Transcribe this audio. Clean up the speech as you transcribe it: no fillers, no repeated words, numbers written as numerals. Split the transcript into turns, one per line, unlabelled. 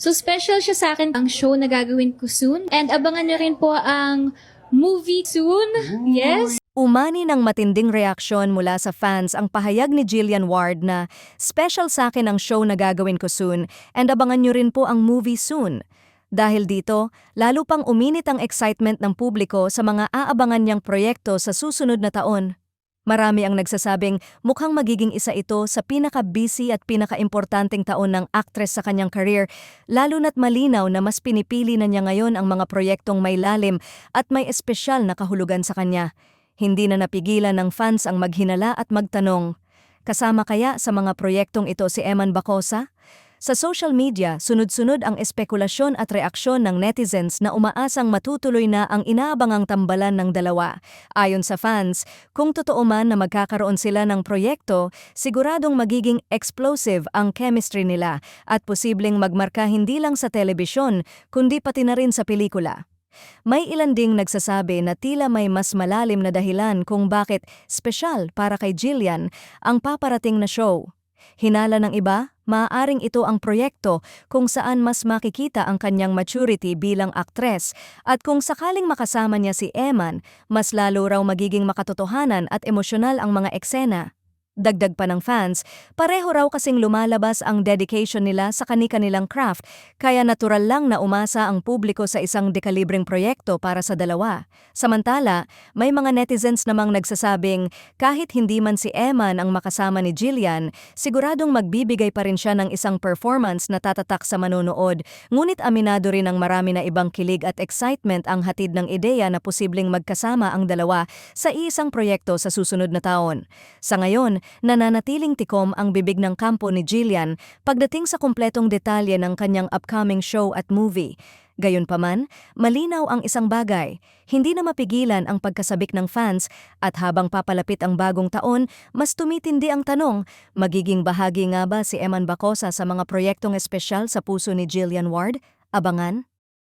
So special siya sa akin ang show na gagawin ko soon. And abangan nyo rin po ang movie soon. Yes.
Umani ng matinding reaksyon mula sa fans ang pahayag ni Jillian Ward na special sa akin ang show na gagawin ko soon and abangan nyo rin po ang movie soon. Dahil dito, lalo pang uminit ang excitement ng publiko sa mga aabangan niyang proyekto sa susunod na taon. Marami ang nagsasabing mukhang magiging isa ito sa pinaka-busy at pinaka-importanting taon ng actress sa kanyang career, lalo na't malinaw na mas pinipili na niya ngayon ang mga proyektong may lalim at may espesyal na kahulugan sa kanya. Hindi na napigilan ng fans ang maghinala at magtanong, kasama kaya sa mga proyektong ito si Eman Bacosa? Sa social media, sunod-sunod ang espekulasyon at reaksyon ng netizens na umaasang matutuloy na ang inaabangang tambalan ng dalawa. Ayon sa fans, kung totoo man na magkakaroon sila ng proyekto, siguradong magiging explosive ang chemistry nila at posibleng magmarka hindi lang sa telebisyon, kundi pati na rin sa pelikula. May ilan ding nagsasabi na tila may mas malalim na dahilan kung bakit special para kay Jillian ang paparating na show. Hinala ng iba, maaaring ito ang proyekto kung saan mas makikita ang kanyang maturity bilang aktres at kung sakaling makasama niya si Eman, mas lalo raw magiging makatotohanan at emosyonal ang mga eksena. Dagdag pa ng fans, pareho raw kasing lumalabas ang dedication nila sa kani-kanilang craft, kaya natural lang na umasa ang publiko sa isang dekalibreng proyekto para sa dalawa. Samantala, may mga netizens namang nagsasabing kahit hindi man si Eman ang makasama ni Jillian, siguradong magbibigay pa rin siya ng isang performance na tatatak sa manonood, ngunit aminado rin ang marami na ibang kilig at excitement ang hatid ng ideya na posibleng magkasama ang dalawa sa isang proyekto sa susunod na taon. Sa ngayon, nananatiling tikom ang bibig ng kampo ni Jillian pagdating sa kumpletong detalye ng kanyang upcoming show at movie. Gayunpaman, malinaw ang isang bagay, hindi na mapigilan ang pagkasabik ng fans at habang papalapit ang bagong taon, mas tumitindi ang tanong, magiging bahagi nga ba si Eman Bacosa sa mga proyektong espesyal sa puso ni Jillian Ward? Abangan.